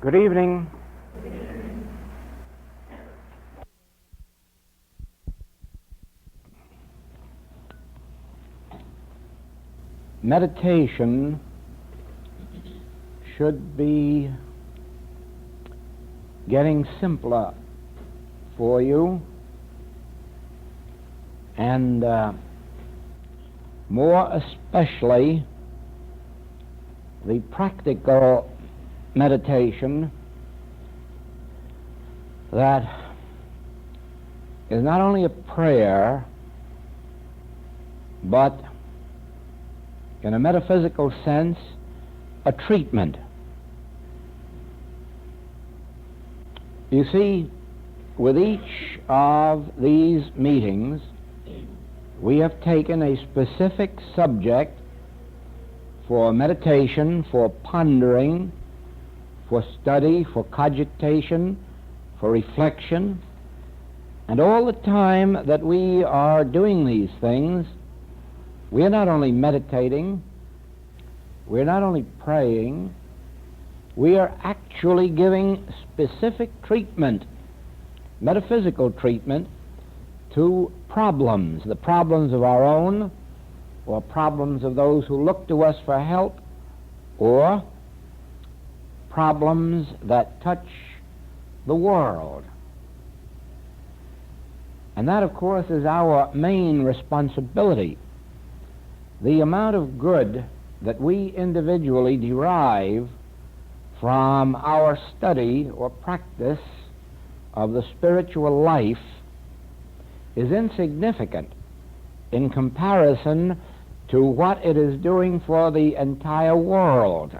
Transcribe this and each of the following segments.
Good evening. Meditation should be getting simpler for you, and more especially the practical meditation that is not only a prayer, but in a metaphysical sense, a treatment. You see, with each of these meetings, we have taken a specific subject for meditation, for pondering, for study, for cogitation, for reflection, and all the time that we are doing these things, we are not only meditating, we are not only praying, we are actually giving specific treatment, metaphysical treatment, to problems, the problems of our own, or problems of those who look to us for help, or problems that touch the world. And that, of course, is our main responsibility. The amount of good that we individually derive from our study or practice of the spiritual life is insignificant in comparison to what it is doing for the entire world.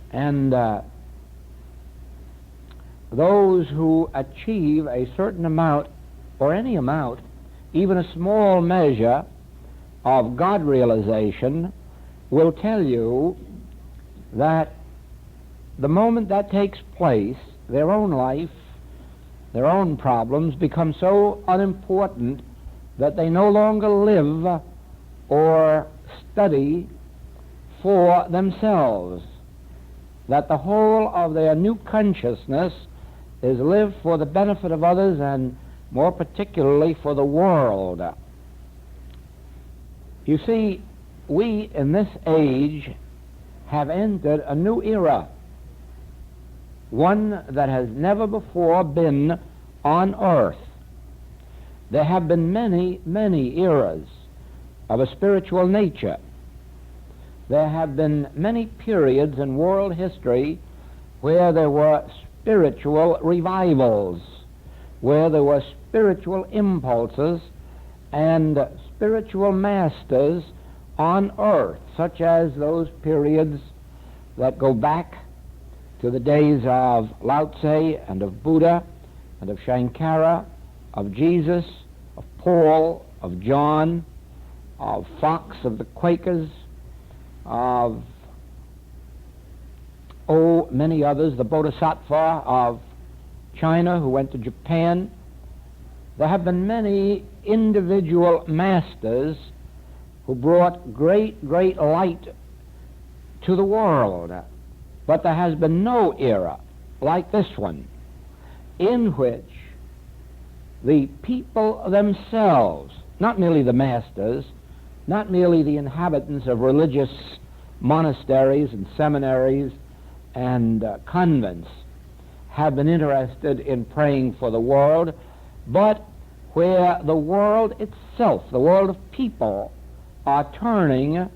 And those who achieve a certain amount, or any amount, even a small measure of God realization, will tell you that the moment that takes place, their own life, their own problems become so unimportant that they no longer live or study for themselves, that the whole of their new consciousness is lived for the benefit of others, and more particularly for the world. You see, we in this age have entered a new era, one that has never before been on earth. There have been many, many eras of a spiritual nature. There have been many periods in world history where there were spiritual revivals, where there were spiritual impulses and spiritual masters on earth, such as those periods that go back to the days of Lao Tse and of Buddha and of Shankara, of Jesus, of Paul, of John, of Fox, of the Quakers, of many others, the Bodhisattva of China who went to Japan. There have been many individual masters who brought great, great light to the world. But there has been no era like this one in which the people themselves, not merely the masters, not merely the inhabitants of religious monasteries and seminaries and convents, have been interested in praying for the world, but where the world itself, the world of people, are turning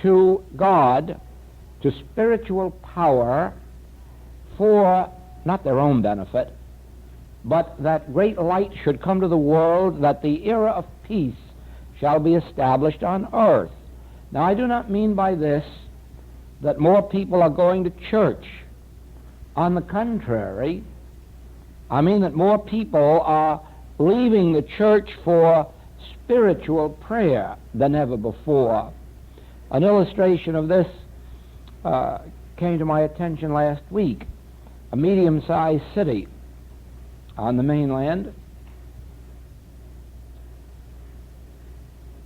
to God, to spiritual power, for not their own benefit, but that great light should come to the world, that the era of peace shall be established on earth. Now, I do not mean by this that more people are going to church. On the contrary, I mean that more people are leaving the church for spiritual prayer than ever before. An illustration of this came to my attention last week. A medium-sized city on the mainland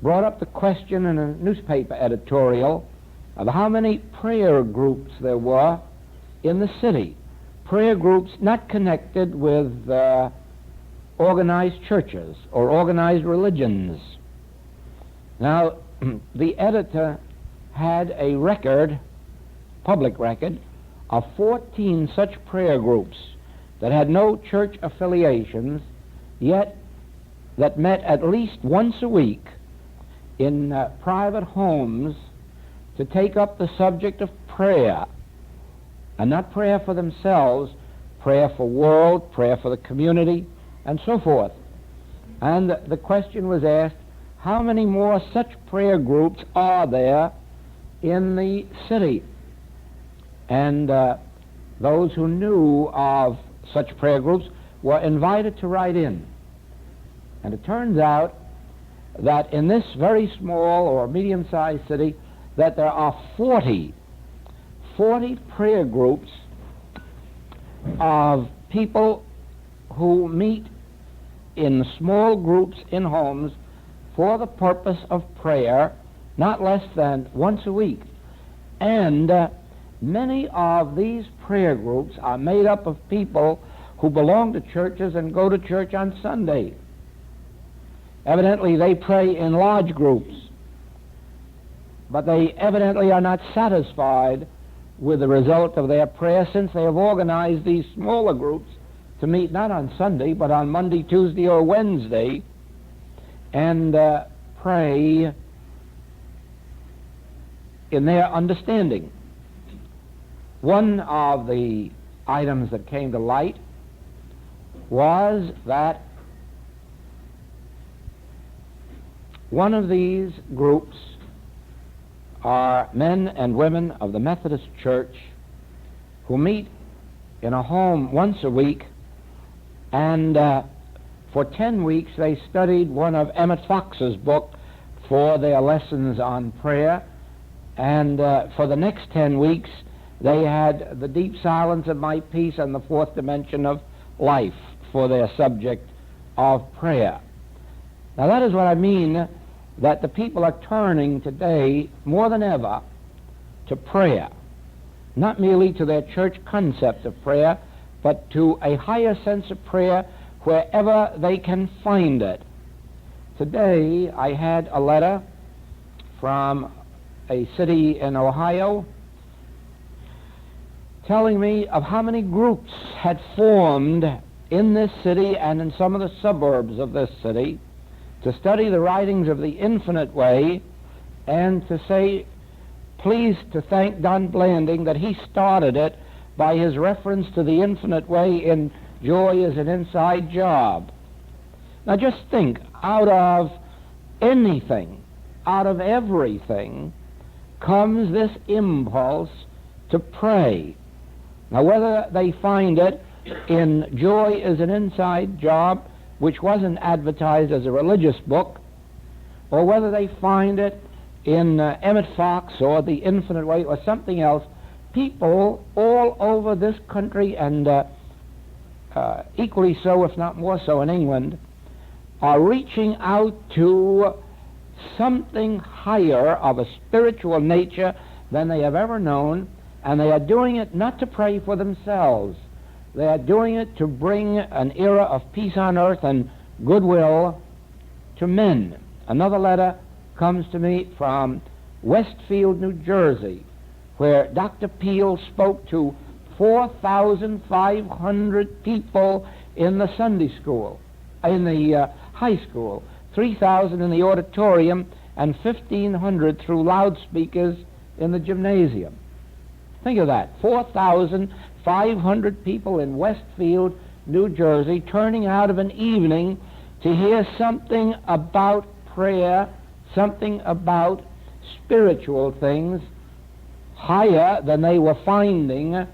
brought up the question in a newspaper editorial of how many prayer groups there were in the city, prayer groups not connected with organized churches or organized religions. Now, the editor had a record, public record, of 14 such prayer groups that had no church affiliations, yet that met at least once a week in private homes to take up the subject of prayer, and not prayer for themselves, prayer for world, prayer for the community, and so forth. And the question was asked, how many more such prayer groups are there in the city? And those who knew of such prayer groups were invited to write in. And it turns out that in this very small or medium-sized city, that there are 40 prayer groups of people who meet in small groups in homes for the purpose of prayer, not less than once a week. And many of these prayer groups are made up of people who belong to churches and go to church on Sunday. Evidently, they pray in large groups, but they evidently are not satisfied with the result of their prayer, since they have organized these smaller groups to meet not on Sunday, but on Monday, Tuesday, or Wednesday, and pray in their understanding. One of the items that came to light was that one of these groups are men and women of the Methodist Church who meet in a home once a week, and for 10 weeks they studied one of Emmett Fox's book for their lessons on prayer, and for the next 10 weeks they had The Deep Silence of My Peace and the Fourth Dimension of Life for their subject of prayer. Now that is what I mean, that the people are turning today more than ever to prayer, not merely to their church concept of prayer, but to a higher sense of prayer wherever they can find it. Today I had a letter from a city in Ohio telling me of how many groups had formed in this city and in some of the suburbs of this city to study the writings of the Infinite Way, and to say, please to thank Don Blanding that he started it by his reference to the Infinite Way in Joy is an Inside Job. Now just think, out of anything, out of everything, comes this impulse to pray. Now whether they find it in Joy is an Inside Job, which wasn't advertised as a religious book, or whether they find it in Emmett Fox or The Infinite Way or something else, people all over this country, and equally so, if not more so, in England, are reaching out to something higher of a spiritual nature than they have ever known, and they are doing it not to pray for themselves. They are doing it to bring an era of peace on earth and goodwill to men. Another letter comes to me from Westfield, New Jersey, where Dr. Peel spoke to 4,500 people in the Sunday school, in the high school, 3,000 in the auditorium, and 1,500 through loudspeakers in the gymnasium. Think of that, 4,500 people in Westfield, New Jersey, turning out of an evening to hear something about prayer, something about spiritual things, higher than they were finding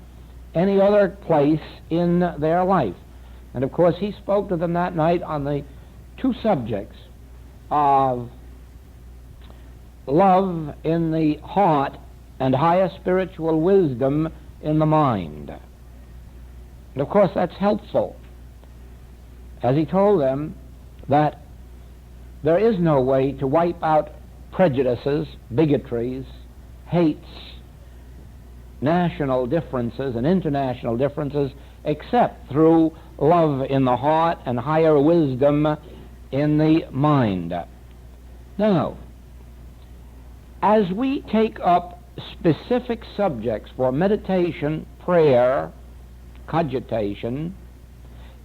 any other place in their life. And of course he spoke to them that night on the two subjects of love in the heart and higher spiritual wisdom in the mind. And of course that's helpful, as he told them that there is no way to wipe out prejudices, bigotries, hates, national differences and international differences except through love in the heart and higher wisdom in the mind. Now, as we take up specific subjects for meditation, prayer, cogitation,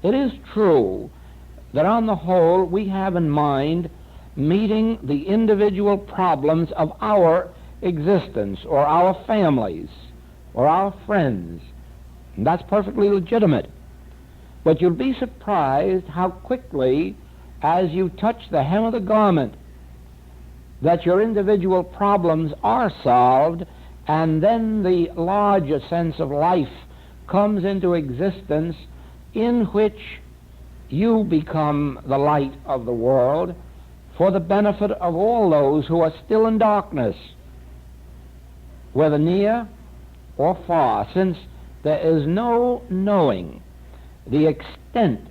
it is true that on the whole we have in mind meeting the individual problems of our existence or our families or our friends. And that's perfectly legitimate. But you'll be surprised how quickly, as you touch the hem of the garment, that your individual problems are solved, and then the larger sense of life comes into existence in which you become the light of the world for the benefit of all those who are still in darkness, whether near or far, since there is no knowing the extent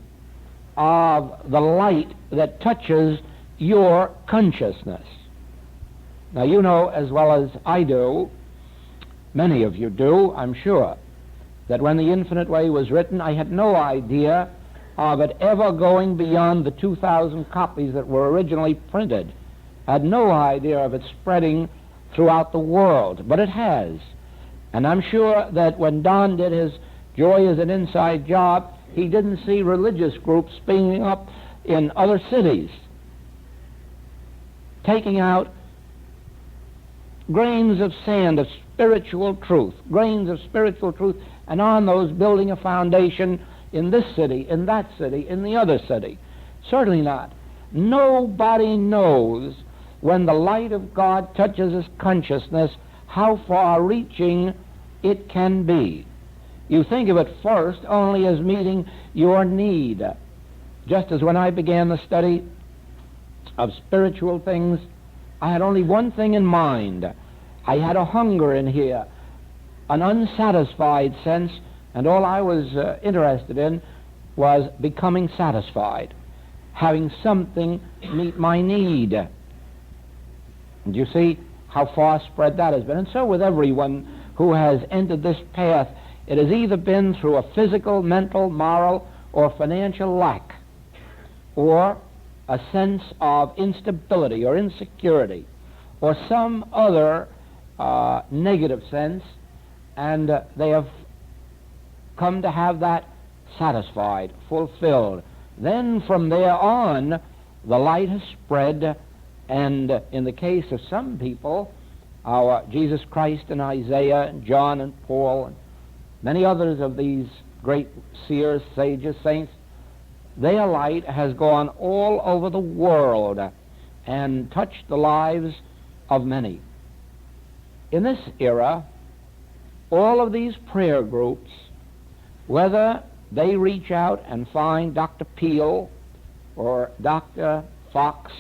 of the light that touches your consciousness. Now, you know as well as I do, many of you do, I'm sure, that when the Infinite Way was written, I had no idea of it ever going beyond the 2,000 copies that were originally printed. I had no idea of it spreading throughout the world, but it has. And I'm sure that when Don did his Joy is an Inside Job, he didn't see religious groups springing up in other cities, taking out grains of sand of spiritual truth, and on those building a foundation in this city, in that city, in the other city. Certainly not. Nobody knows when the light of God touches his consciousness how far-reaching it can be. You think of it first only as meeting your need. Just as when I began the study of spiritual things, I had only one thing in mind. I had a hunger in here, an unsatisfied sense, and all I was interested in was becoming satisfied, having something meet my need. And you see how far spread that has been. And so with everyone who has entered this path, it has either been through a physical, mental, moral, or financial lack, or a sense of instability or insecurity, or some other negative sense, and they have come to have that satisfied, fulfilled. Then from there on, the light has spread, and in the case of some people, our Jesus Christ and Isaiah and John and Paul and many others of these great seers, sages, saints, their light has gone all over the world and touched the lives of many. In this era, all of these prayer groups, whether they reach out and find Dr. Peel or Dr. Fox,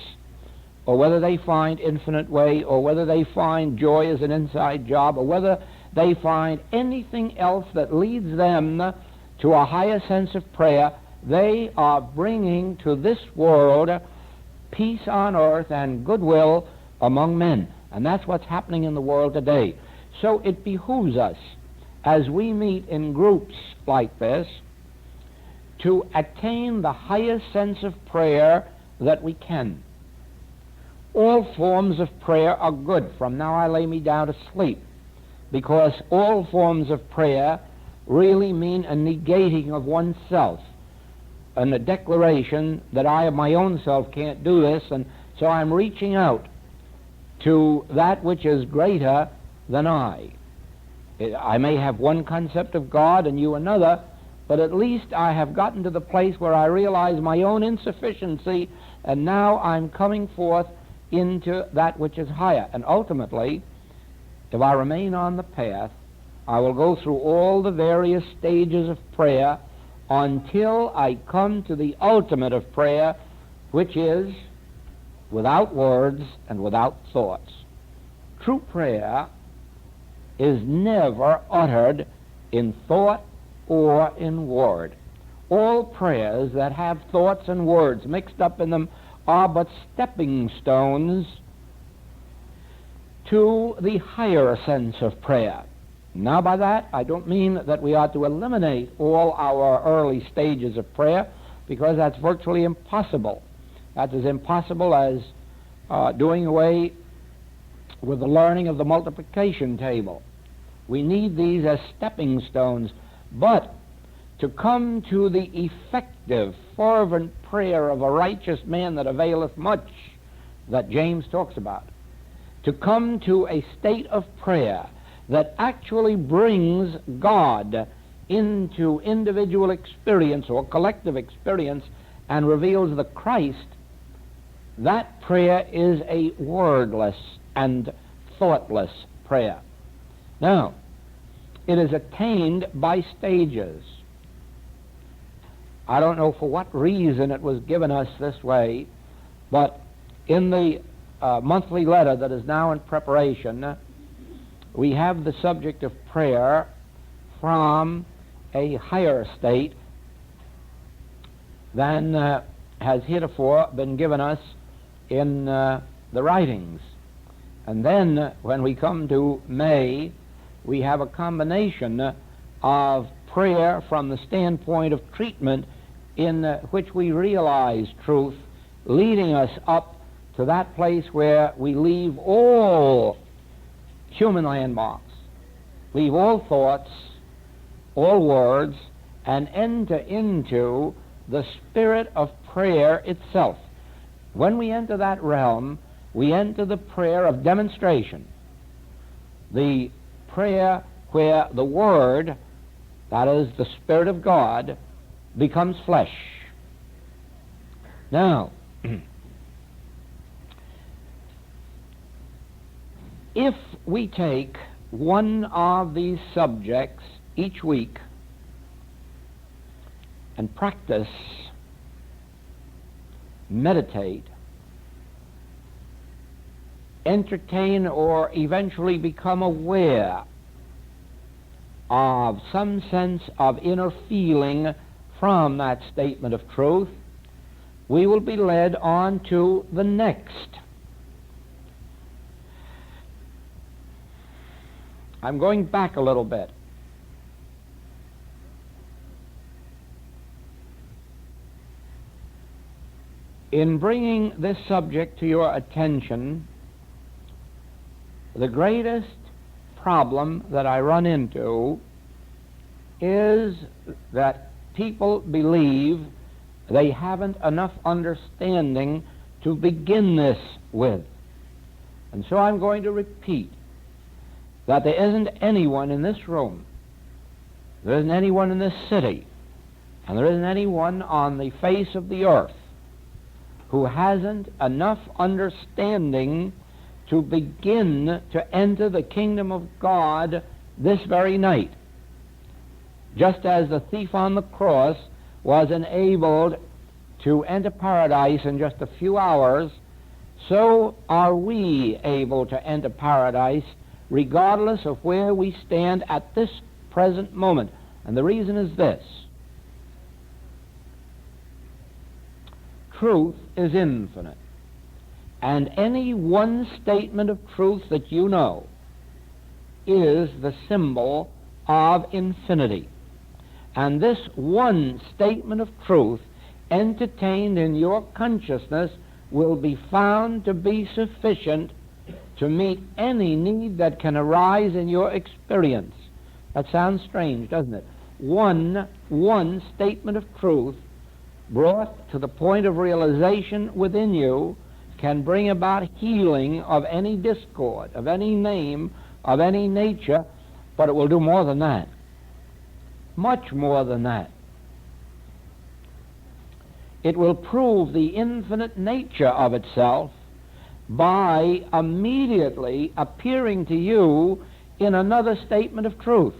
or whether they find Infinite Way, or whether they find Joy is an Inside Job, or whether they find anything else that leads them to a higher sense of prayer, they are bringing to this world peace on earth and goodwill among men. And that's what's happening in the world today. So it behooves us, as we meet in groups like this, to attain the highest sense of prayer that we can. All forms of prayer are good. From now I lay me down to sleep, because all forms of prayer really mean a negating of oneself, and a declaration that I of my own self can't do this, and so I'm reaching out to that which is greater than I. I may have one concept of God and you another, but at least I have gotten to the place where I realize my own insufficiency, and now I'm coming forth into that which is higher. And ultimately, if I remain on the path, I will go through all the various stages of prayer until I come to the ultimate of prayer, which is without words and without thoughts. True prayer is never uttered in thought or in word. All prayers that have thoughts and words mixed up in them are but stepping stones to the higher sense of prayer. Now, by that, I don't mean that we ought to eliminate all our early stages of prayer, because that's virtually impossible. That's as impossible as doing away with the learning of the multiplication table. We need these as stepping stones. But to come to the effective, fervent prayer of a righteous man that availeth much, that James talks about, to come to a state of prayer that actually brings God into individual experience or collective experience and reveals the Christ, that prayer is a wordless and thoughtless prayer. Now, it is attained by stages. I don't know for what reason it was given us this way, but in the monthly letter that is now in preparation, we have the subject of prayer from a higher state than has heretofore been given us in the writings. And then when we come to May, we have a combination of prayer from the standpoint of treatment in which we realize truth, leading us up to that place where we leave all human landmarks, leave all thoughts, all words, and enter into the spirit of prayer itself. When we enter that realm, we enter the prayer of demonstration, the prayer where the Word, that is the Spirit of God, becomes flesh. Now, if we take one of these subjects each week and practice, meditate, entertain, or eventually become aware of some sense of inner feeling from that statement of truth, we will be led on to the next. I'm going back a little bit. In bringing this subject to your attention, the greatest problem that I run into is that people believe they haven't enough understanding to begin this with. And so I'm going to repeat that there isn't anyone in this room, there isn't anyone in this city, and there isn't anyone on the face of the earth who hasn't enough understanding to begin to enter the kingdom of God this very night. Just as the thief on the cross was enabled to enter paradise in just a few hours, so are we able to enter paradise regardless of where we stand at this present moment. And the reason is this: truth is infinite, and any one statement of truth that you know is the symbol of infinity. And this one statement of truth entertained in your consciousness will be found to be sufficient to meet any need that can arise in your experience. That sounds strange, doesn't it? One statement of truth brought to the point of realization within you can bring about healing of any discord, of any name, of any nature, but it will do more than that. Much more than that. It will prove the infinite nature of itself by immediately appearing to you in another statement of truth.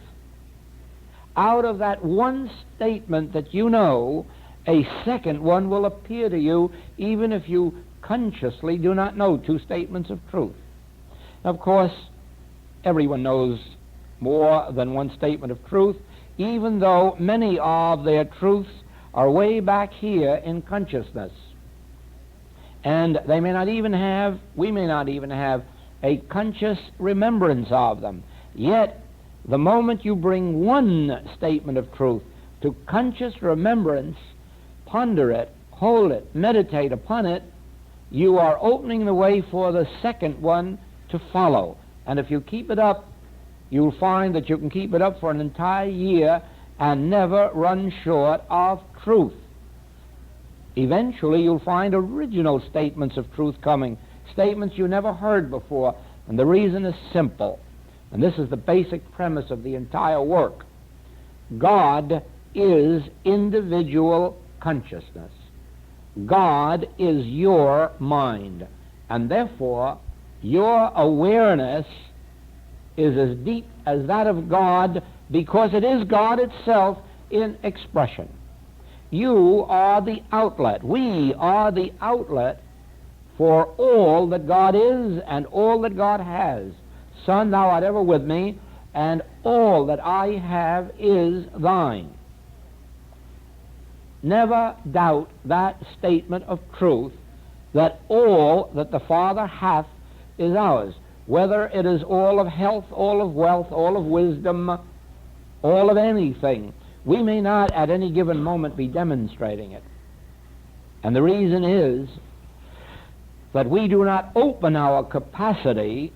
Out of that one statement that you know, a second one will appear to you, even if you consciously do not know two statements of truth. Of course, everyone knows more than one statement of truth, even though many of their truths are way back here in consciousness. And we may not even have a conscious remembrance of them. Yet, The moment you bring one statement of truth to conscious remembrance, ponder it, hold it, meditate upon it, you are opening the way for the second one to follow. And if you keep it up, you'll find that you can keep it up for an entire year and never run short of truth. Eventually, you'll find original statements of truth coming, statements you never heard before. And the reason is simple. And this is the basic premise of the entire work. God is individual consciousness. God is your mind. And therefore, your awareness is as deep as that of God, because it is God itself in expression. You are the outlet. We are the outlet for all that God is and all that God has. Son, thou art ever with me, and all that I have is thine. Never doubt that statement of truth, that all that the Father hath is ours, whether it is all of health, all of wealth, all of wisdom, all of anything. We may not at any given moment be demonstrating it. And the reason is that we do not open our capacity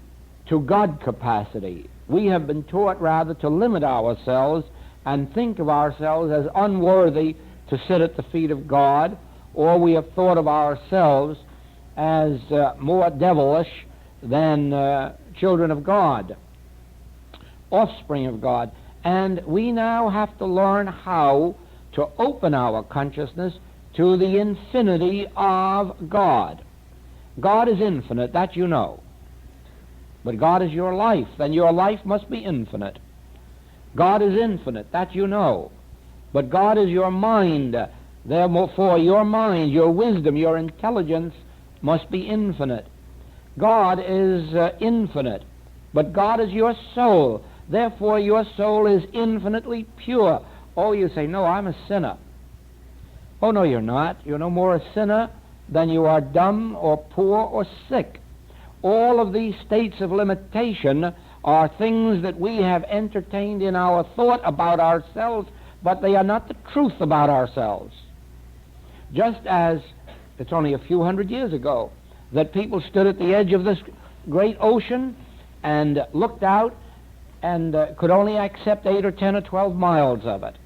to God capacity. We have been taught rather to limit ourselves and think of ourselves as unworthy to sit at the feet of God, or we have thought of ourselves as more devilish than children of God, offspring of God. And we now have to learn how to open our consciousness to the infinity of God. God is infinite, that you know. But God is your life, then your life must be infinite. God is infinite, that you know. But God is your mind. Therefore, your mind, your wisdom, your intelligence must be infinite. God is infinite, but God is your soul. Therefore, your soul is infinitely pure. Oh, you say, no, I'm a sinner. Oh, no, you're not. You're no more a sinner than you are dumb or poor or sick. All of these states of limitation are things that we have entertained in our thought about ourselves, but they are not the truth about ourselves. Just as it's only a few hundred years ago that people stood at the edge of this great ocean and looked out and could only accept 8 or 10 or 12 miles of it.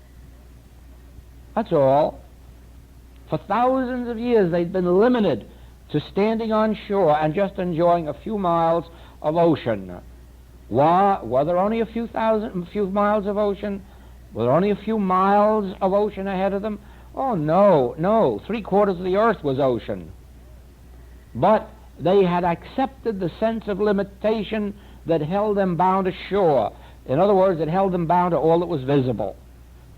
That's all. For thousands of years they'd been limited to standing on shore and just enjoying a few miles of ocean. Were there only a few miles of ocean? Were there only a few miles of ocean ahead of them? Oh, no. 3/4 of the earth was ocean. But they had accepted the sense of limitation that held them bound to shore. In other words, it held them bound to all that was visible.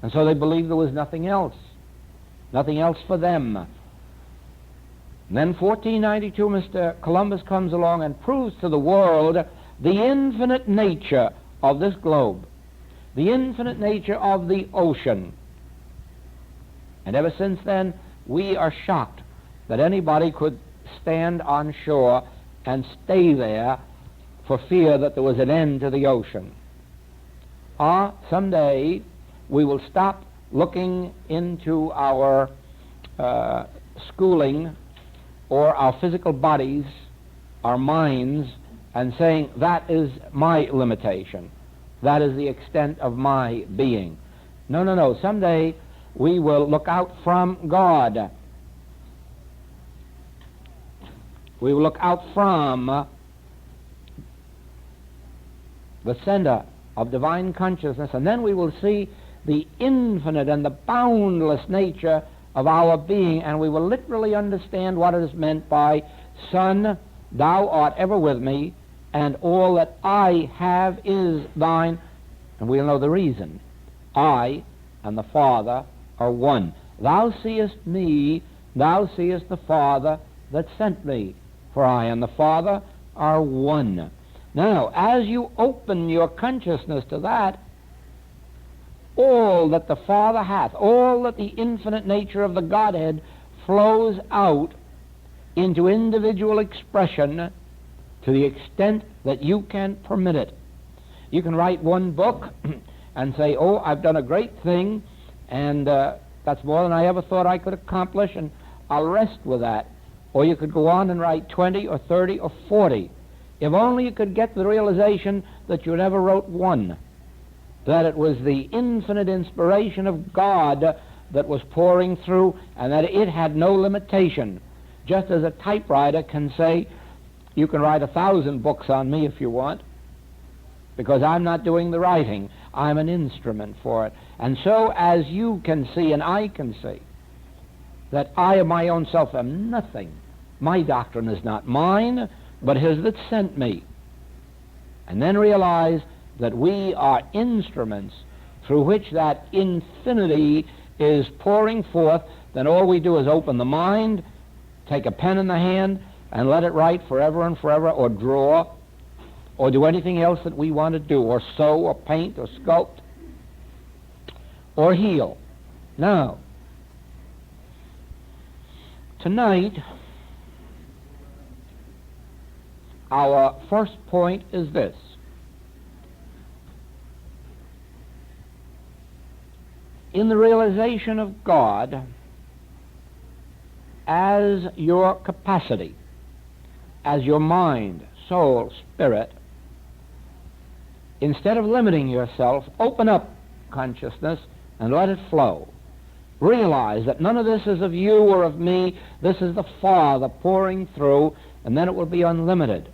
And so they believed there was nothing else for them. And then 1492, Mr. Columbus comes along and proves to the world the infinite nature of this globe, the infinite nature of the ocean. And ever since then, we are shocked that anybody could stand on shore and stay there for fear that there was an end to the ocean. Someday we will stop looking into our schooling or our physical bodies, our minds, and saying, that is my limitation. That is the extent of my being. No. Someday we will look out from God. We will look out from the center of divine consciousness, and then we will see the infinite and the boundless nature of our being, and we will literally understand what is meant by, Son, thou art ever with me, and all that I have is thine. And we'll know the reason. I and the Father are one. Thou seest me, thou seest the Father that sent me, for I and the Father are one. Now, as you open your consciousness to that, all that the Father hath, all that the infinite nature of the Godhead flows out into individual expression to the extent that you can permit it. You can write one book and say, oh, I've done a great thing, and that's more than I ever thought I could accomplish, and I'll rest with that. Or you could go on and write 20 or 30 or 40. If only you could get the realization that you never wrote one, that it was the infinite inspiration of God that was pouring through, and that it had no limitation. Just as a typewriter can say, you can write 1,000 books on me if you want, because I'm not doing the writing. I'm an instrument for it. And so as you can see and I can see that I of my own self am nothing. My doctrine is not mine, but his that sent me. And then realize that we are instruments through which that infinity is pouring forth. Then all we do is open the mind, take a pen in the hand, and let it write forever and forever, or draw, or do anything else that we want to do, or sew, or paint, or sculpt, or heal. Now, tonight, our first point is this. In the realization of God as your capacity, as your mind, soul, spirit, instead of limiting yourself, open up consciousness and let it flow. Realize that none of this is of you or of me. This is the Father pouring through, and then it will be unlimited.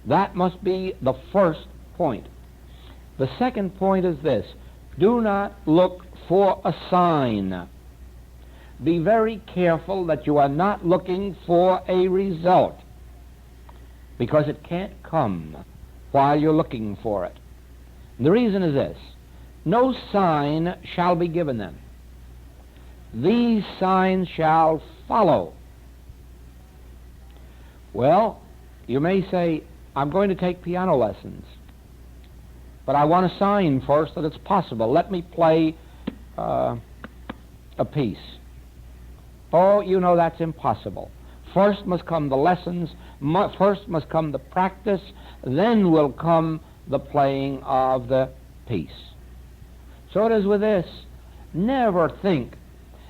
That must be the first point. The second point is this. Do not look for a sign. Be very careful that you are not looking for a result, because it can't come while you're looking for it. And the reason is this. No sign shall be given them. These signs shall follow. Well, you may say, I'm going to take piano lessons, but I want a sign first that it's possible. Let me play a piece. Oh, you know that's impossible. First must come the lessons, first must come the practice, then will come the playing of the piece. So it is with this. Never think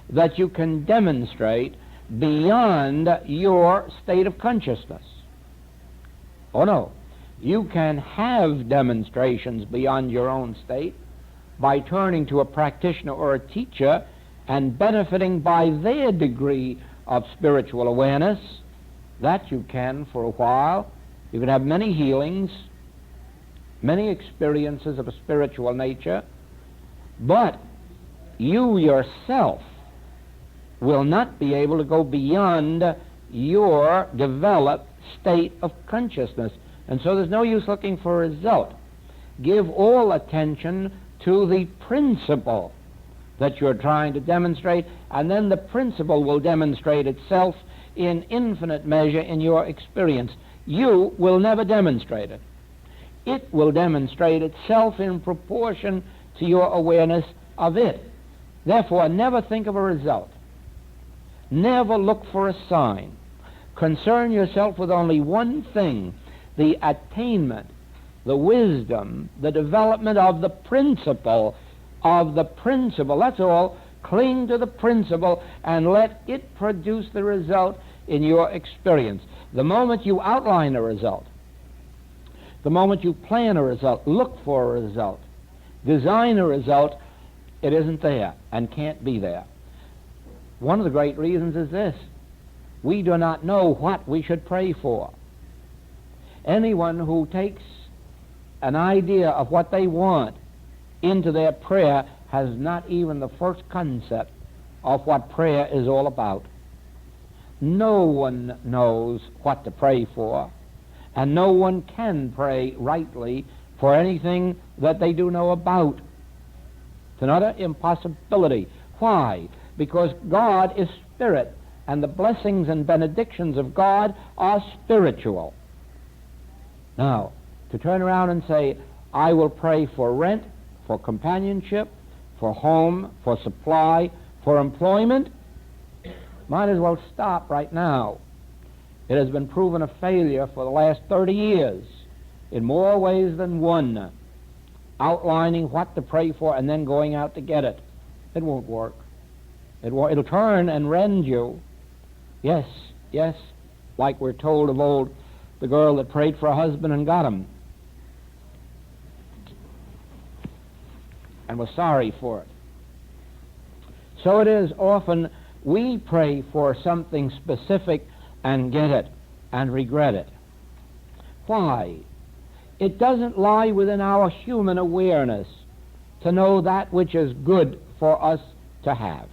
that you can demonstrate beyond your state of consciousness. Oh no, you can have demonstrations beyond your own state by turning to a practitioner or a teacher and benefiting by their degree of spiritual awareness. That you can for a while. You can have many healings, many experiences of a spiritual nature, but you yourself will not be able to go beyond your developed state of consciousness. And so there's no use looking for a result. Give all attention to the principle that you're trying to demonstrate, and then the principle will demonstrate itself in infinite measure in your experience. You will never demonstrate it. It will demonstrate itself in proportion to your awareness of it. Therefore, never think of a result. Never look for a sign. Concern yourself with only one thing, the attainment, the wisdom, the development of the principle. That's all. Cling to the principle and let it produce the result in your experience. The moment you outline a result, the moment you plan a result, look for a result, design a result, it isn't there and can't be there. One of the great reasons is this. We do not know what we should pray for. Anyone who takes an idea of what they want into their prayer has not even the first concept of what prayer is all about. No one knows what to pray for, and no one can pray rightly for anything that they do know about. It's another impossibility. Why? Because God is spirit, and the blessings and benedictions of God are spiritual. Now, to turn around and say, I will pray for rent, for companionship, for home, for supply, for employment, might as well stop right now. It has been proven a failure for the last 30 years in more ways than one. outlining what to pray for, and then going out to get it. It won't work. It'll turn and rend you. Yes, yes, like we're told of old, the girl that prayed for a husband and got him, and was sorry for it. So it is often we pray for something specific and get it and regret it. Why? It doesn't lie within our human awareness to know that which is good for us to have.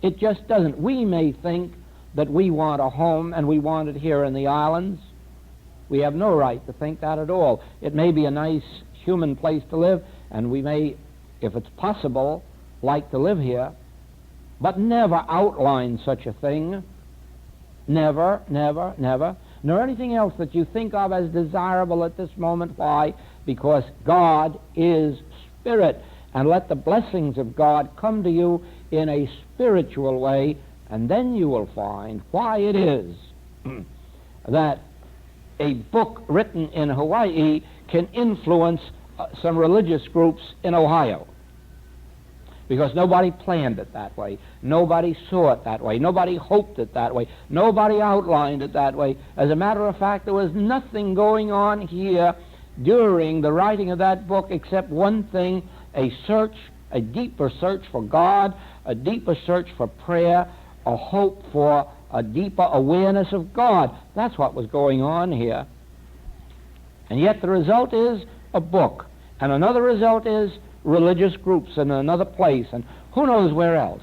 It just doesn't. We may think that we want a home and we want it here in the islands. We have no right to think that at all. It may be a nice human place to live, and we may, if it's possible, like to live here, but never outline such a thing. Never, never, never. Nor anything else that you think of as desirable at this moment. Why? Because God is Spirit, and let the blessings of God come to you in a spiritual way, and then you will find why it is that a book written in Hawaii can influence some religious groups in Ohio. Because nobody planned it that way. Nobody saw it that way. Nobody hoped it that way. Nobody outlined it that way. As a matter of fact, there was nothing going on here during the writing of that book except one thing, a search, a deeper search for God, a deeper search for prayer, a hope for a deeper awareness of God. That's what was going on here. And yet the result is a book. And another result is religious groups in another place, and who knows where else.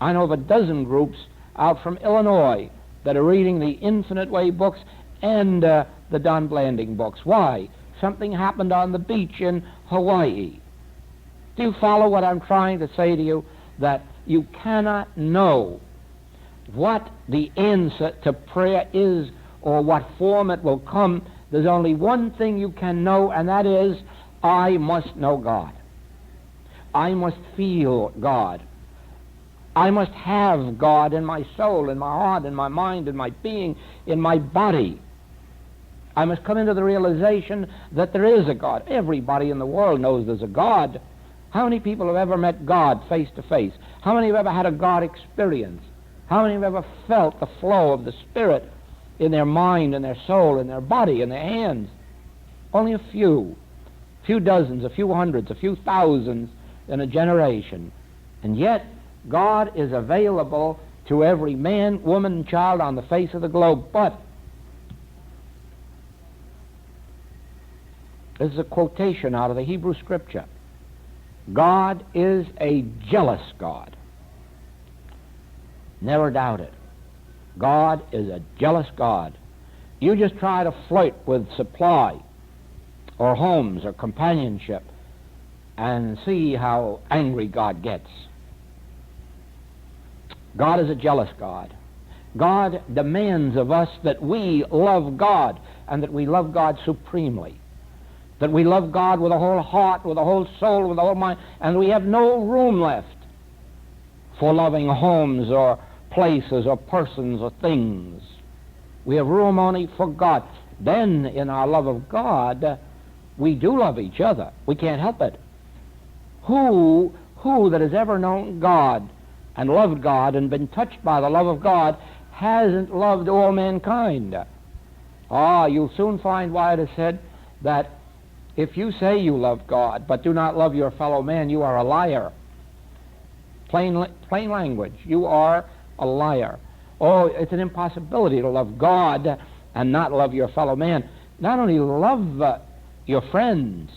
I know of a dozen groups out from Illinois that are reading the Infinite Way books and the Don Blanding books. Why? Something happened on the beach in Hawaii. Do you follow what I'm trying to say to you? That you cannot know what the answer to prayer is or what form it will come. There's only one thing you can know, and that is, I must know God. I must feel God. I must have God in my soul, in my heart, in my mind, in my being, in my body. I must come into the realization that there is a God. Everybody in the world knows there's a God. How many people have ever met God face to face? How many have ever had a God experience? How many have ever felt the flow of the Spirit in their mind, in their soul, in their body, in their hands? Only a few dozens, a few hundreds, a few thousands in a generation. And yet, God is available to every man, woman, and child on the face of the globe. But this is a quotation out of the Hebrew Scripture. God is a jealous God. Never doubt it. God is a jealous God. You just try to flirt with supply or homes or companionship and see how angry God gets. God is a jealous God. God demands of us that we love God, and that we love God supremely. That we love God with a whole heart, with a whole soul, with a whole mind, and we have no room left for loving homes or places or persons or things. We have room only for God. Then, in our love of God, we do love each other. We can't help it. Who that has ever known God and loved God and been touched by the love of God hasn't loved all mankind? You'll soon find why it is said that if you say you love God but do not love your fellow man, you are a liar. Plain language. You are a liar. It's an impossibility to love God and not love your fellow man. Not only love your friends,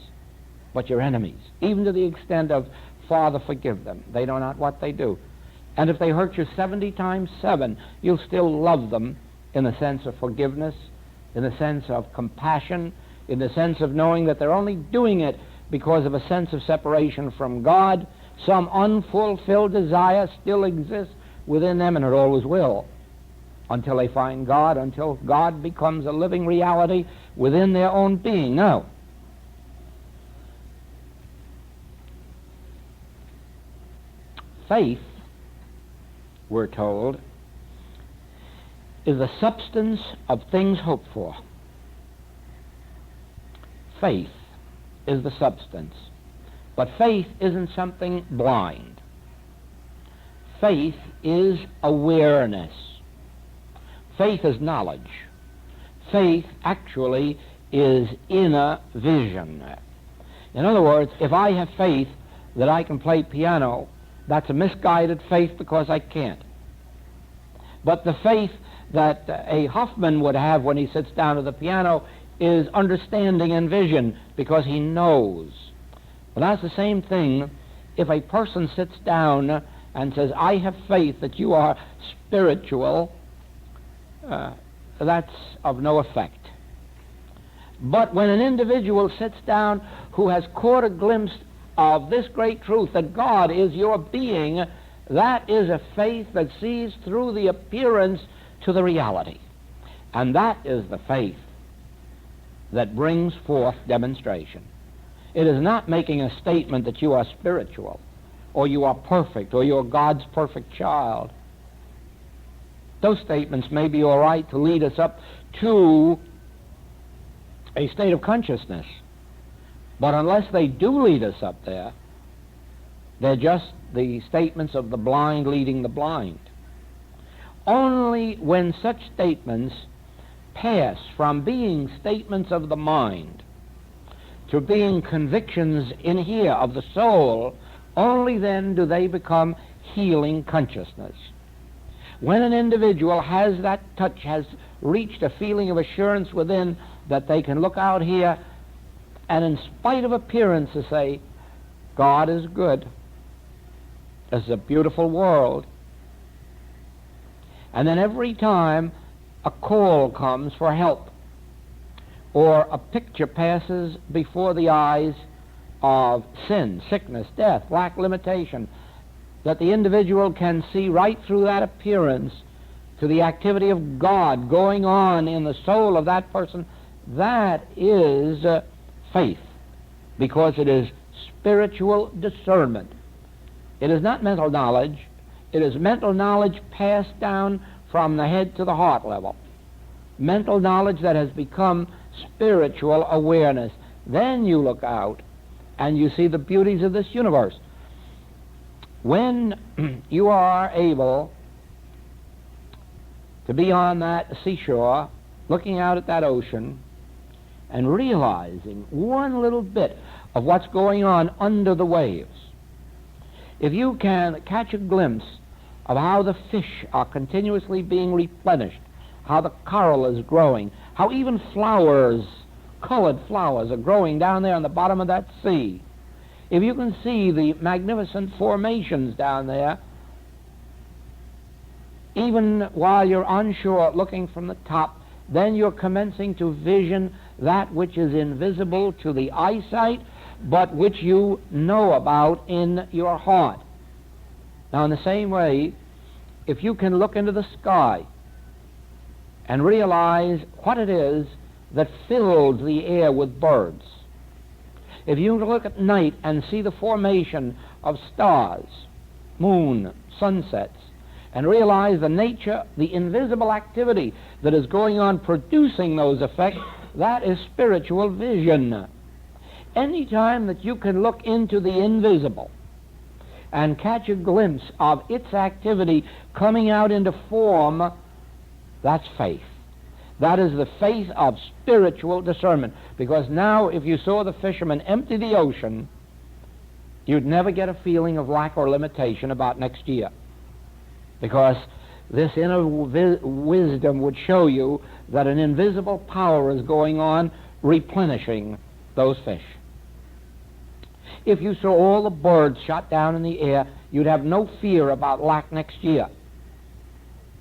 but your enemies, even to the extent of, Father, forgive them. They know not what they do. And if they hurt you 70 times 7, you'll still love them in the sense of forgiveness, in the sense of compassion, in the sense of knowing that they're only doing it because of a sense of separation from God. Some unfulfilled desire still exists within them, and it always will, until they find God, until God becomes a living reality within their own being. Now, faith, we're told, is the substance of things hoped for. Faith is the substance. But faith isn't something blind. Faith is awareness. Faith is knowledge. Faith actually is inner vision. In other words, if I have faith that I can play piano, that's a misguided faith because I can't. But the faith that a Hoffman would have when he sits down to the piano is understanding and vision because he knows. But that's the same thing if a person sits down and says, I have faith that you are spiritual, that's of no effect. But when an individual sits down who has caught a glimpse of this great truth that God is your being, that is a faith that sees through the appearance to the reality. And that is the faith that brings forth demonstration. It is not making a statement that you are spiritual, or you are perfect, or you're God's perfect child. Those statements may be all right to lead us up to a state of consciousness, but unless they do lead us up there, they're just the statements of the blind leading the blind. Only when such statements pass from being statements of the mind to being convictions in here of the soul, only then do they become healing consciousness. When an individual has that touch, has reached a feeling of assurance within that they can look out here and in spite of appearances say, God is good. This is a beautiful world. And then every time a call comes for help or a picture passes before the eyes of sin, sickness, death, lack, limitation, that the individual can see right through that appearance to the activity of God going on in the soul of that person, that is faith, because it is spiritual discernment. It is not mental knowledge. It is mental knowledge passed down from the head to the heart level. Mental knowledge that has become spiritual awareness. Then you look out and you see the beauties of this universe. When you are able to be on that seashore, looking out at that ocean, and realizing one little bit of what's going on under the waves, if you can catch a glimpse of how the fish are continuously being replenished, how the coral is growing, how even flowers, colored flowers, are growing down there on the bottom of that sea, if you can see the magnificent formations down there, even while you're on shore looking from the top, then you're commencing to vision that which is invisible to the eyesight, but which you know about in your heart. Now, in the same way, if you can look into the sky and realize what it is that fills the air with birds, if you look at night and see the formation of stars, moon, sunsets, and realize the nature, the invisible activity that is going on producing those effects, that is spiritual vision. Any time that you can look into the invisible and catch a glimpse of its activity coming out into form, that's faith. That is the faith of spiritual discernment. Because now, if you saw the fishermen empty the ocean, you'd never get a feeling of lack or limitation about next year. Because this inner wisdom would show you that an invisible power is going on replenishing those fish. If you saw all the birds shot down in the air, you'd have no fear about lack next year,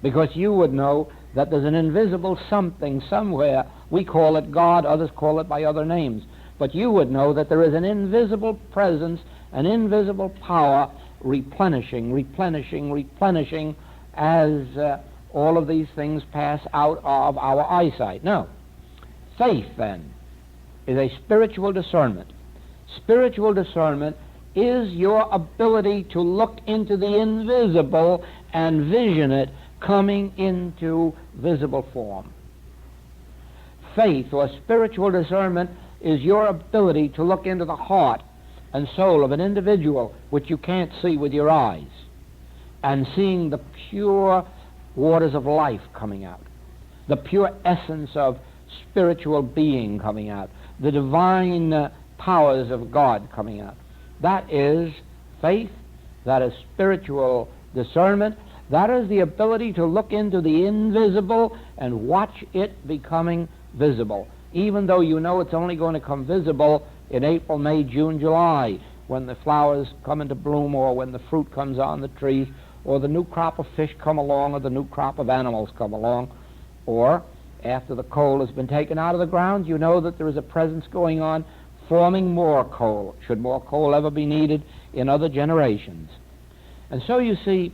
because you would know that there's an invisible something somewhere. We call it God, others call it by other names. But you would know that there is an invisible presence, an invisible power replenishing as all of these things pass out of our eyesight. No. Faith, then, is a spiritual discernment. Spiritual discernment is your ability to look into the invisible and vision it coming into visible form. Faith or spiritual discernment is your ability to look into the heart and soul of an individual which you can't see with your eyes, and seeing the pure waters of life coming out, the pure essence of spiritual being coming out, the divine powers of God coming out. That is faith, that is spiritual discernment, that is the ability to look into the invisible and watch it becoming visible, even though you know it's only going to come visible in April, May, June, July, when the flowers come into bloom, or when the fruit comes on the trees, or the new crop of fish come along, or the new crop of animals come along, or after the coal has been taken out of the ground, you know that there is a presence going on forming more coal, should more coal ever be needed in other generations. And so you see,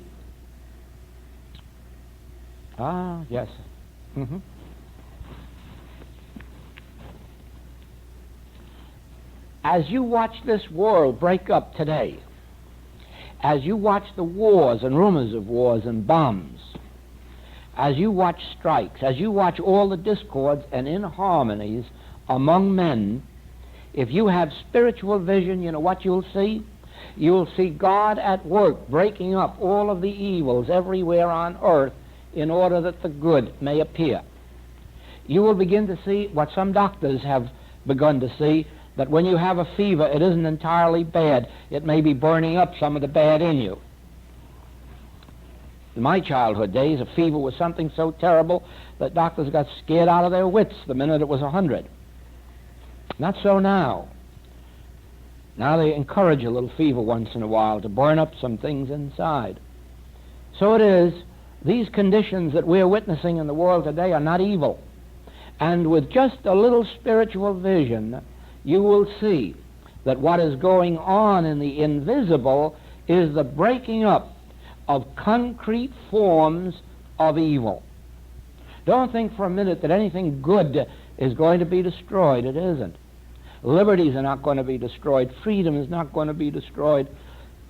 yes. As you watch this world break up today, as you watch the wars and rumors of wars and bombs, as you watch strikes, as you watch all the discords and inharmonies among men, if you have spiritual vision, you know what you'll see? You'll see God at work breaking up all of the evils everywhere on earth in order that the good may appear. You will begin to see what some doctors have begun to see, that when you have a fever, it isn't entirely bad. It may be burning up some of the bad in you. In my childhood days, a fever was something so terrible that doctors got scared out of their wits the minute it was 100. Not so now. Now they encourage a little fever once in a while to burn up some things inside. So it is, these conditions that we're witnessing in the world today are not evil. And with just a little spiritual vision, you will see that what is going on in the invisible is the breaking up of concrete forms of evil. Don't think for a minute that anything good is going to be destroyed. It isn't. Liberties are not going to be destroyed. Freedom is not going to be destroyed.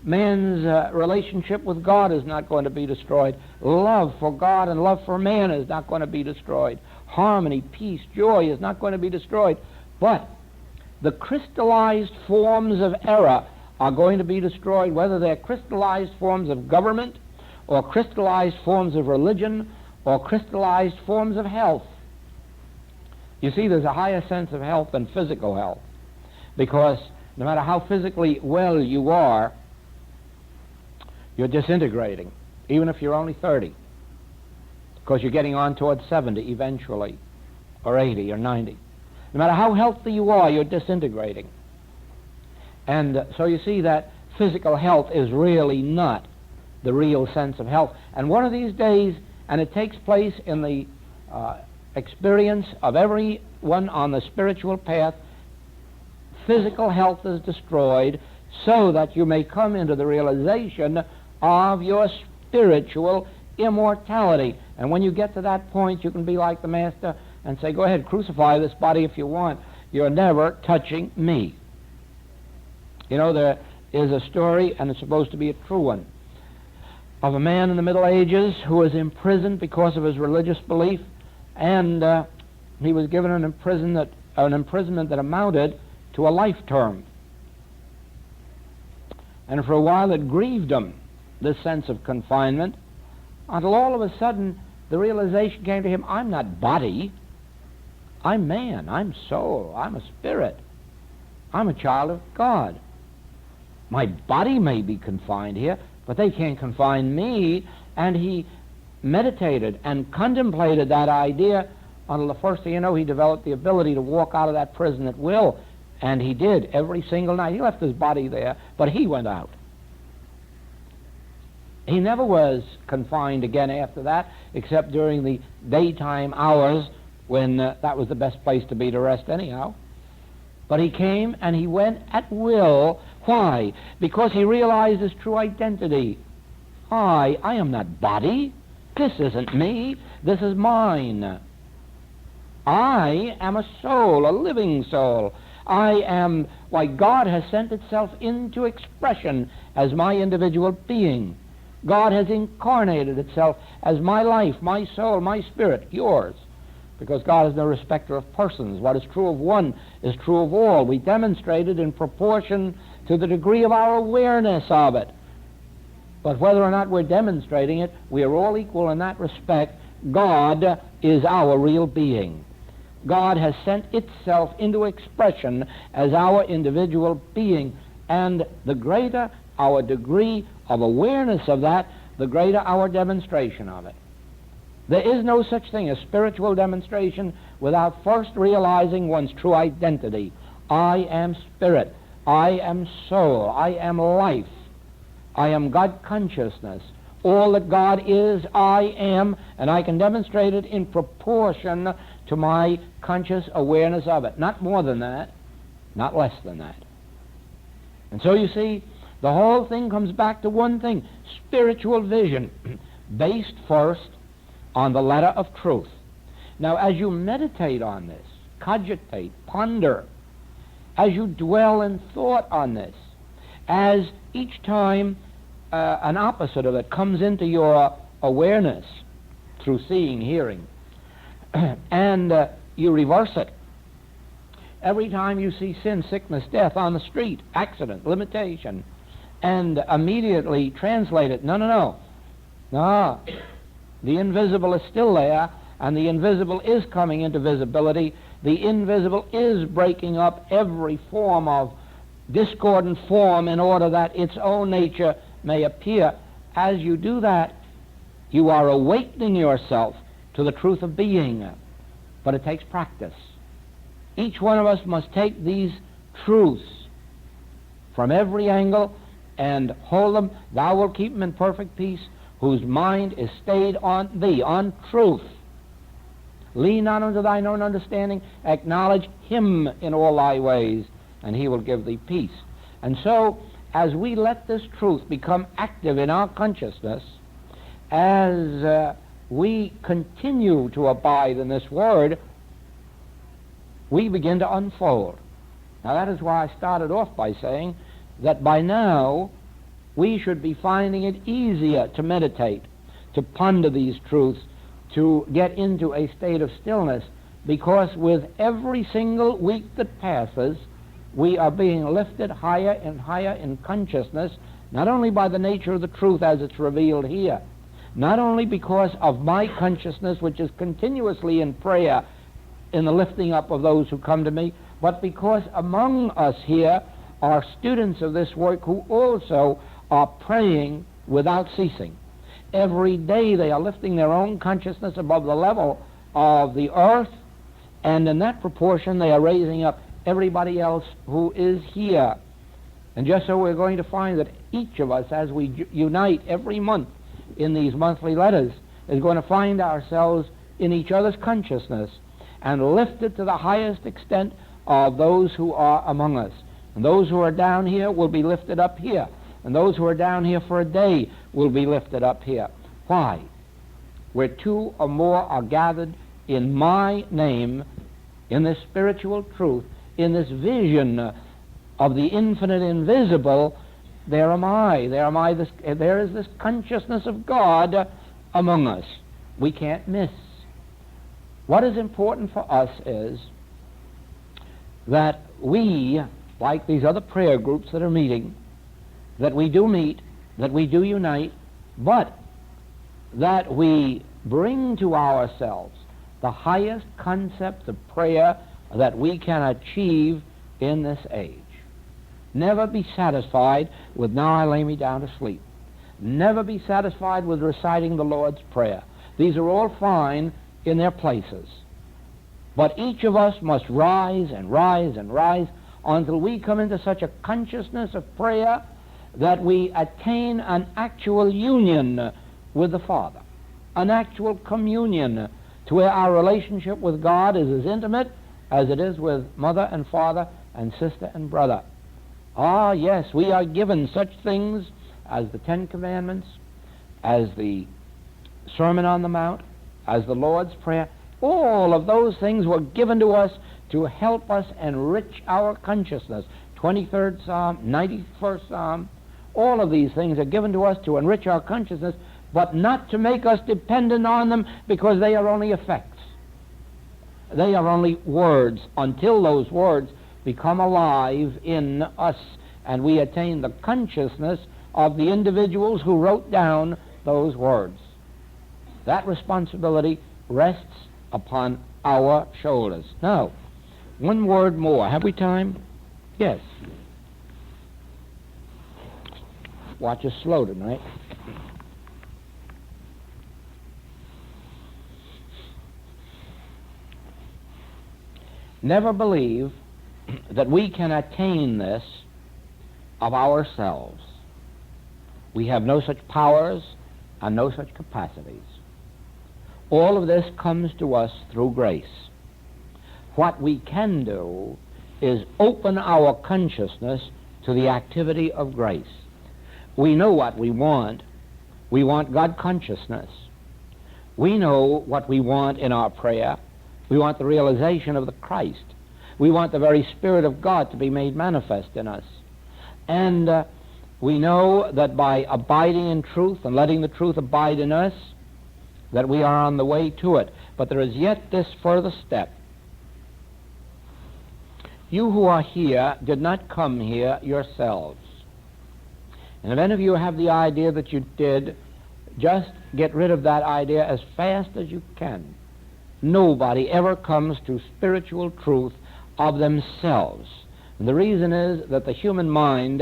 Man's relationship with God is not going to be destroyed. Love for God and love for man is not going to be destroyed. Harmony, peace, joy is not going to be destroyed. But the crystallized forms of error are going to be destroyed, whether they're crystallized forms of government or crystallized forms of religion or crystallized forms of health. You see, there's a higher sense of health than physical health, because no matter how physically well you are, you're disintegrating, even if you're only 30, because you're getting on towards 70 eventually, or 80 or 90. No matter how healthy you are, you're disintegrating. And so you see that physical health is really not the real sense of health. And one of these days, and it takes place in the experience of everyone on the spiritual path, physical health is destroyed so that you may come into the realization of your spiritual immortality. And when you get to that point, you can be like the Master and say, go ahead, crucify this body if you want. You're never touching me. You know, there is a story, and it's supposed to be a true one, of a man in the Middle Ages who was imprisoned because of his religious belief, and he was given an imprisonment that amounted to a life term. And for a while it grieved him, this sense of confinement, until all of a sudden the realization came to him, I'm not body, I'm man, I'm soul, I'm a spirit, I'm a child of God. My body may be confined here, but they can't confine me. And he meditated and contemplated that idea until the first thing you know, he developed the ability to walk out of that prison at will. And he did every single night. He left his body there, but he went out. He never was confined again after that, except during the daytime hours when that was the best place to be to rest anyhow. But he came and he went at will. Why? Because he realized his true identity. I am not body. This isn't me. This is mine. I am a soul, a living soul. I am why God has sent itself into expression as my individual being. God has incarnated itself as my life, my soul, my spirit, yours. because God is no respecter of persons. What is true of one is true of all. We demonstrate it in proportion to the degree of our awareness of it. But whether or not we're demonstrating it, we are all equal in that respect. God is our real being. God has sent itself into expression as our individual being, and the greater our degree of awareness of that, the greater our demonstration of it. There is no such thing as spiritual demonstration without first realizing one's true identity. I am spirit. I am soul. I am life. I am God consciousness. All that God is, I am, and I can demonstrate it in proportion to my conscious awareness of it. Not more than that, not less than that. And so you see, the whole thing comes back to one thing: spiritual vision, based first on the letter of truth. Now, as you meditate on this, cogitate, ponder, as you dwell in thought on this, as each time an opposite of it comes into your awareness through seeing, hearing, and you reverse it. Every time you see sin, sickness, death on the street, accident, limitation, and immediately translate it, no, the invisible is still there, and the invisible is coming into visibility. The invisible is breaking up every form of discordant form in order that its own nature may appear. As you do that, you are awakening yourself to the truth of being. But it takes practice. Each one of us must take these truths from every angle and hold them. Thou wilt keep him in perfect peace, whose mind is stayed on thee, on truth. Lean not unto thine own understanding. Acknowledge him in all thy ways, and he will give thee peace. And so, as we let this truth become active in our consciousness, as we continue to abide in this word, we begin to unfold. Now, that is why I started off by saying that by now we should be finding it easier to meditate, to ponder these truths, to get into a state of stillness, because with every single week that passes, we are being lifted higher and higher in consciousness, not only by the nature of the truth as it's revealed here, not only because of my consciousness, which is continuously in prayer in the lifting up of those who come to me, but because among us here are students of this work who also are praying without ceasing. Every day they are lifting their own consciousness above the level of the earth, and in that proportion they are raising up everybody else who is here. And just so we're going to find that each of us, as we unite every month in these monthly letters, is going to find ourselves in each other's consciousness and lifted to the highest extent of those who are among us. And those who are down here will be lifted up here. And those who are down here for a day will be lifted up here. Why? Where two or more are gathered in my name, in this spiritual truth, in this vision of the infinite invisible, there am I. There is this consciousness of God among us. We can't miss. What is important for us is that we, like these other prayer groups that are meeting, that we do meet, that we do unite, but that we bring to ourselves the highest concept of prayer that we can achieve in this age. Never be satisfied with, now I lay me down to sleep. Never be satisfied with reciting the Lord's Prayer. These are all fine in their places. But each of us must rise and rise and rise until we come into such a consciousness of prayer that we attain an actual union with the Father, an actual communion, to where our relationship with God is as intimate as it is with mother and father and sister and brother. Ah, yes, we are given such things as the Ten Commandments, as the Sermon on the Mount, as the Lord's Prayer. All of those things were given to us to help us enrich our consciousness. 23rd Psalm, 91st Psalm, all of these things are given to us to enrich our consciousness, but not to make us dependent on them, because they are only effects. they are only words until those words become alive in us and we attain the consciousness of the individuals who wrote down those words. That responsibility rests upon our shoulders. Now, one word more. Have we time? Yes. Watch us slow tonight. Never believe that we can attain this of ourselves. We have no such powers and no such capacities. All of this comes to us through grace. What we can do is open our consciousness to the activity of grace. We know what we want. We want God consciousness. We know what we want in our prayer. We want the realization of the Christ. We want the very Spirit of God to be made manifest in us. And we know that by abiding in truth and letting the truth abide in us, that we are on the way to it. But there is yet this further step. You who are here did not come here yourselves. And if any of you have the idea that you did, just get rid of that idea as fast as you can. Nobody ever comes to spiritual truth of themselves. And the reason is that the human mind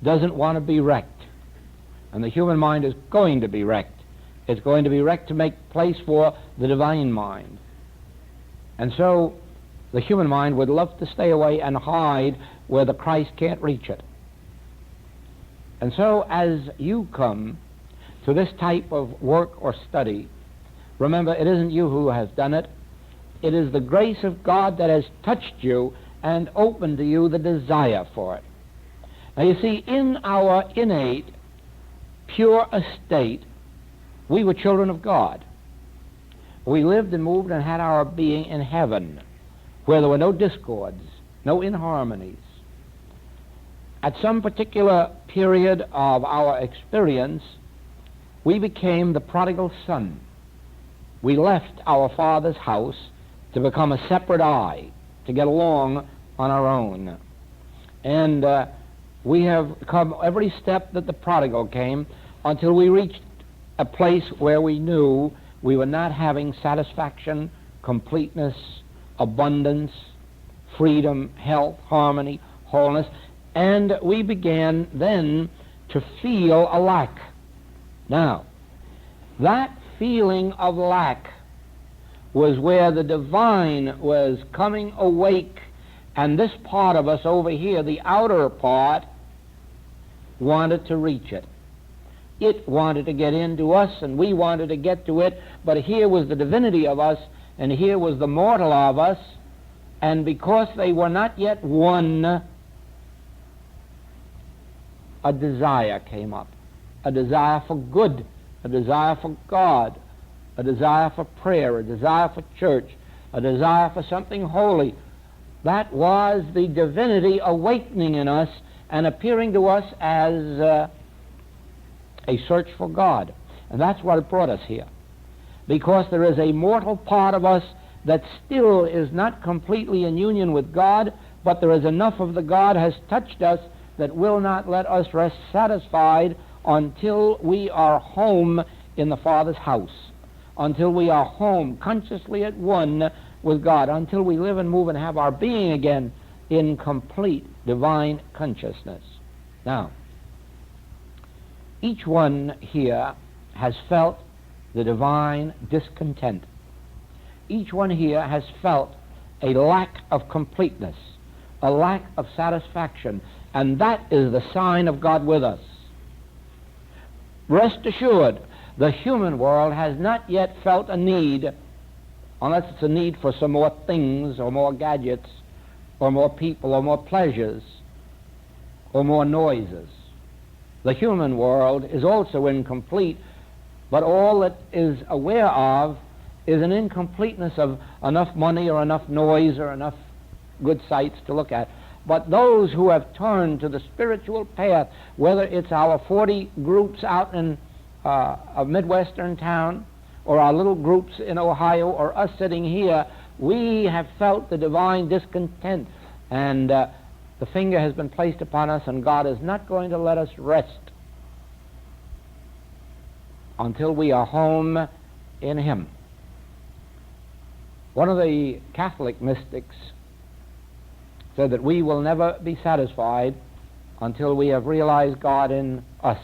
doesn't want to be wrecked. And the human mind is going to be wrecked. It's going to be wrecked to make place for the divine mind. And so the human mind would love to stay away and hide where the Christ can't reach it. And so as you come to this type of work or study, remember, it isn't you who has done it. It is the grace of God that has touched you and opened to you the desire for it. Now you see, in our innate, pure estate, we were children of God. We lived and moved and had our being in heaven, where there were no discords, no inharmonies. At some particular period of our experience, we became the prodigal son. We left our father's house to become a separate I, to get along on our own. And we have come every step that the prodigal came until we reached a place where we knew we were not having satisfaction, completeness, abundance, freedom, health, harmony, wholeness, and we began then to feel a lack. Now, that feeling of lack was where the divine was coming awake, and this part of us over here, the outer part, wanted to reach it. It wanted to get into us, and we wanted to get to it, but here was the divinity of us, and here was the mortal of us, and because they were not yet one, a desire came up, a desire for good, a desire for God, a desire for prayer, a desire for church, a desire for something holy. That was the divinity awakening in us and appearing to us as a search for God. And that's what brought us here. Because there is a mortal part of us that still is not completely in union with God, but there is enough of the God has touched us that will not let us rest satisfied until we are home in the Father's house, until we are home consciously at one with God, until we live and move and have our being again in complete divine consciousness. Now, each one here has felt the divine discontent. Each one here has felt a lack of completeness, a lack of satisfaction, and that is the sign of God with us. Rest assured, the human world has not yet felt a need, unless it's a need for some more things or more gadgets or more people or more pleasures or more noises. The human world is also incomplete, but all it is aware of is an incompleteness of enough money or enough noise or enough good sights to look at. But those who have turned to the spiritual path, whether it's our 40 groups out in a Midwestern town, or our little groups in Ohio, or us sitting here we have felt the divine discontent, and the finger has been placed upon us, and God is not going to let us rest until we are home in Him. One of the Catholic mystics said that we will never be satisfied until we have realized God in us.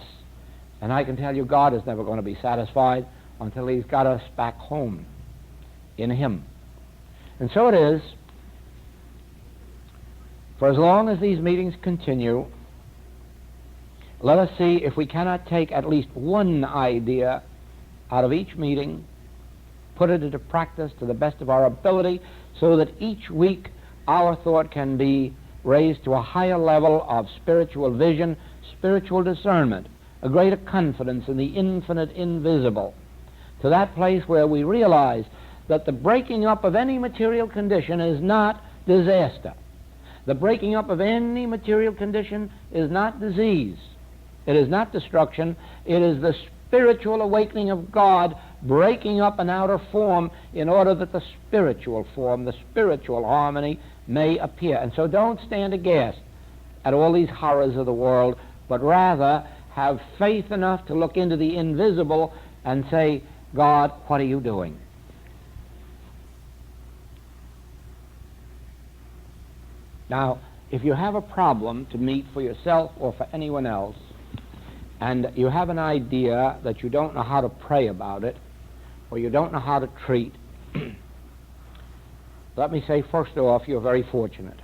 And I can tell you, God is never going to be satisfied until He's got us back home in Him. And so it is, for as long as these meetings continue, let us see if we cannot take at least one idea out of each meeting, put it into practice to the best of our ability, so that each week our thought can be raised to a higher level of spiritual vision, spiritual discernment, a greater confidence in the infinite invisible, to that place where we realize that the breaking up of any material condition is not disaster. The breaking up of any material condition is not disease. It is not destruction. It is the spiritual awakening of God breaking up an outer form in order that the spiritual form, the spiritual harmony may appear. And so don't stand aghast at all these horrors of the world, but rather have faith enough to look into the invisible and say, God, what are you doing? Now, if you have a problem to meet for yourself or for anyone else, and you have an idea that you don't know how to pray about it, or you don't know how to treat, let me say first off, you're very fortunate.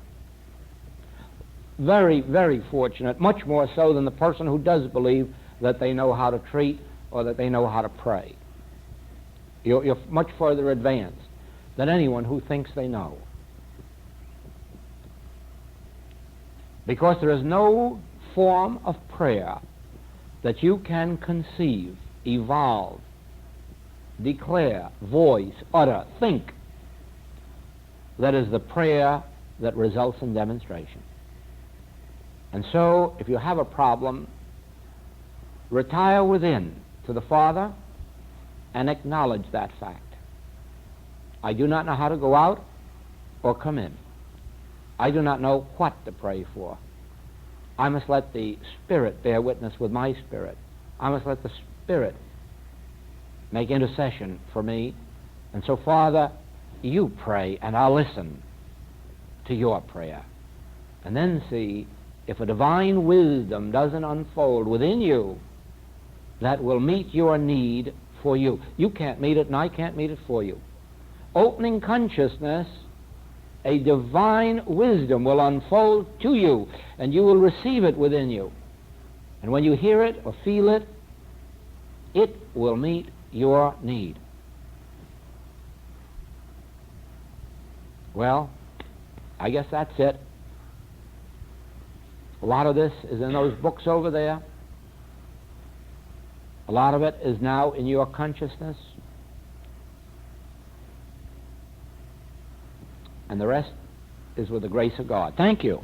Very, very fortunate, much more so than the person who does believe that they know how to treat or that they know how to pray. You're much further advanced than anyone who thinks they know. Because there is no form of prayer that you can conceive, evolve, declare, voice, utter, think, that is the prayer that results in demonstration. And so, if you have a problem, retire within to the Father and acknowledge that fact. I do not know how to go out or come in. I do not know what to pray for. I must let the Spirit bear witness with my spirit. I must let the Spirit make intercession for me. And so, Father, you pray, and I'll listen to your prayer. And then see if a divine wisdom doesn't unfold within you that will meet your need for you. You can't meet it, and I can't meet it for you. Opening consciousness, a divine wisdom will unfold to you, and you will receive it within you. And when you hear it or feel it, it will meet your need. Well, I guess that's it. A lot of this is in those books over there. A lot of it is now in your consciousness. And the rest is with the grace of God. Thank you.